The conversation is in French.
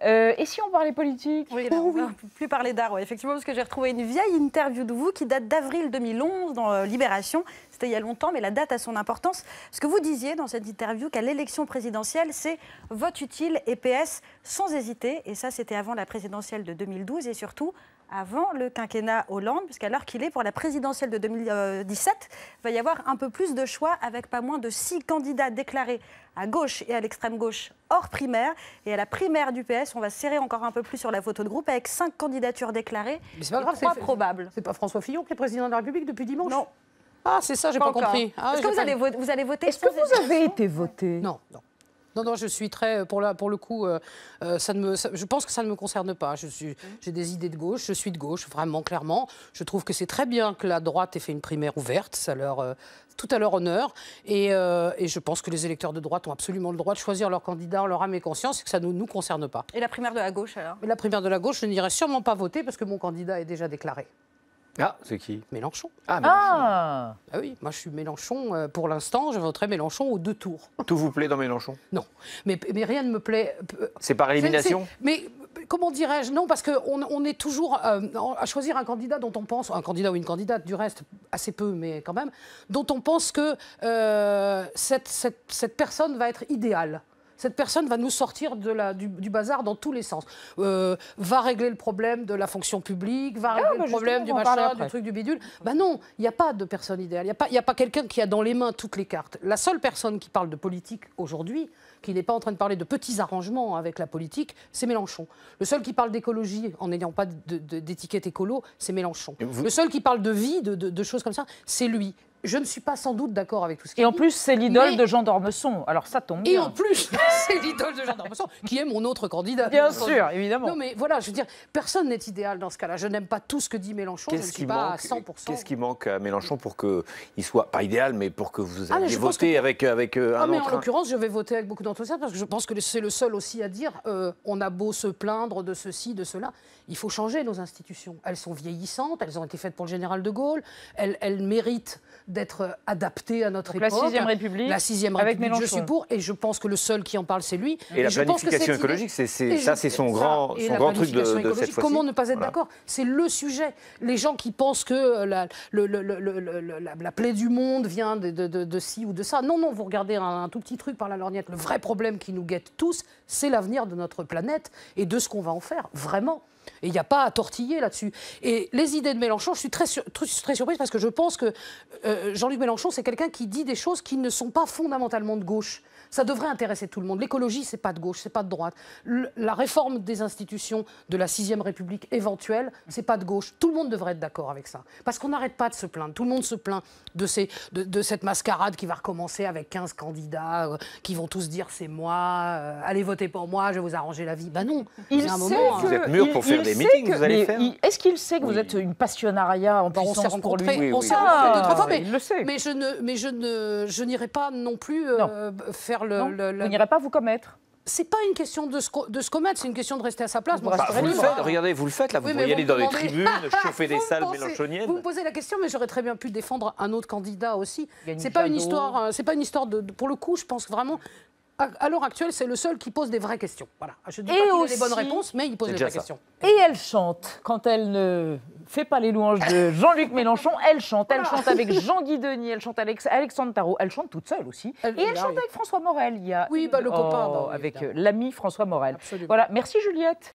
Et si on parlait politique? Oui, là, on ne peut plus parler d'art, ouais, effectivement, parce que j'ai retrouvé une vieille interview de vous qui date d'avril 2011 dans Libération. C'était il y a longtemps, mais la date a son importance. Parce que vous disiez dans cette interview qu'à l'élection présidentielle, c'est vote utile et PS sans hésiter. Et ça, c'était avant la présidentielle de 2012 et surtout avant le quinquennat Hollande, puisqu'à l'heure qu'il est pour la présidentielle de 2017, il va y avoir un peu plus de choix avec pas moins de 6 candidats déclarés à gauche et à l'extrême gauche hors primaire. Et à la primaire du PS, on va serrer encore un peu plus sur la photo de groupe avec 5 candidatures déclarées. Mais c'est pas grave, c'est probable. C'est pas François Fillon qui est président de la République depuis dimanche? Non. Ah, c'est ça, j'ai pas compris. Est-ce que vous allez voter? Est-ce que vous avez été voté? Non, non. Non, je suis très, pour le coup, je pense que ça ne me concerne pas. J'ai des idées de gauche, je suis de gauche, vraiment, clairement. Je trouve que c'est très bien que la droite ait fait une primaire ouverte, ça tout à leur honneur. Et je pense que les électeurs de droite ont absolument le droit de choisir leur candidat en leur âme et conscience et que ça ne nous concerne pas. Et la primaire de la gauche, alors? La primaire de la gauche, je n'irai sûrement pas voter parce que mon candidat est déjà déclaré. Ah, c'est qui? Mélenchon. Ah, Mélenchon. Ah, Ah oui, moi je suis Mélenchon. Pour l'instant, je voterai Mélenchon aux 2 tours. Tout vous plaît dans Mélenchon? Non, mais rien ne me plaît. C'est par élimination? Mais comment dirais-je? Non, parce qu'on est toujours à choisir un candidat dont on pense, un candidat ou une candidate, du reste, assez peu, mais quand même, dont on pense que cette personne va être idéale. Cette personne va nous sortir du bazar dans tous les sens. Va régler le problème de la fonction publique, va régler le problème du machin, du truc, du bidule. Ben non, il n'y a pas de personne idéale. Il n'y a pas quelqu'un qui a dans les mains toutes les cartes. La seule personne qui parle de politique aujourd'hui, qui n'est pas en train de parler de petits arrangements avec la politique, c'est Mélenchon. Le seul qui parle d'écologie en n'ayant pas d'étiquette écolo, c'est Mélenchon. Le seul qui parle de vie, de choses comme ça, c'est lui. Je ne suis pas sans doute d'accord avec tout ce qu'il dit. et en plus, c'est l'idole de Jean d'Ormesson. Alors ça tombe bien. Et en plus, c'est l'idole de Jean d'Ormesson, qui est mon autre candidat. Bien sûr, évidemment. Non, mais voilà, je veux dire, personne n'est idéal dans ce cas-là. Je n'aime pas tout ce que dit Mélenchon, je ne suis pas à 100%. Qu'est-ce qui manque à Mélenchon pour qu'il soit, pas idéal, mais pour que vous ayez voté avec un mais en entrain? l'occurrence, je vais voter avec beaucoup d'enthousiasme parce que je pense que c'est le seul aussi à dire on a beau se plaindre de ceci, de cela, il faut changer nos institutions. Elles sont vieillissantes, elles ont été faites pour le général de Gaulle, elles méritent d'être adaptées à notre époque. La 6e République. La 6e République, je suis pour, et je pense que le seul qui en parle, c'est lui. Et la planification écologique, c'est son grand truc de cette fois-ci. Comment ne pas être d'accord? C'est le sujet. Les gens qui pensent que la plaie du monde vient de ci ou de ça. Non, non, vous regardez un tout petit truc par la lorgnette. Le vrai problème qui nous guette tous, c'est l'avenir de notre planète et de ce qu'on va en faire, vraiment. Et il n'y a pas à tortiller là-dessus. Et les idées de Mélenchon, je suis très surprise parce que je pense que Jean-Luc Mélenchon, c'est quelqu'un qui dit des choses qui ne sont pas fondamentalement de gauche. Ça devrait intéresser tout le monde. L'écologie, c'est pas de gauche, c'est pas de droite. La réforme des institutions de la 6e République éventuelle, c'est pas de gauche. Tout le monde devrait être d'accord avec ça. Parce qu'on n'arrête pas de se plaindre. Tout le monde se plaint de cette mascarade qui va recommencer avec 15 candidats qui vont tous dire c'est moi, allez voter pour moi, je vais vous arranger la vie. Ben non, il y a un sait moment... Vous êtes mûr pour faire des meetings, vous allez faire? Est-ce qu'il sait que vous êtes une passionnariat en puissance pour lui? On s'est rencontrés 2-3 fois, il le sait. mais je n'irai pas non plus faire Vous n'irez pas vous commettre? C'est pas une question de se commettre, c'est une question de rester à sa place. Vous le faites, regardez, vous le faites là, vous pourriez aller dans les tribunes, chauffer des salles mélenchoniennes. Vous me posez la question, mais j'aurais très bien pu défendre un autre candidat aussi. C'est pas une histoire, pour le coup, je pense vraiment. À l'heure actuelle, c'est le seul qui pose des vraies questions. Voilà. Je ne dis pas qu'il a des bonnes réponses, mais il pose des vraies questions. Et elle chante. Quand elle ne fait pas les louanges de Jean-Luc Mélenchon, elle chante. Elle chante avec Jean-Guy Denis, elle chante avec Alexandre Tarot, elle chante toute seule aussi. Et elle chante avec François Morel. Oui, le copain. Avec l'ami François Morel. Absolument. Voilà. Merci Juliette.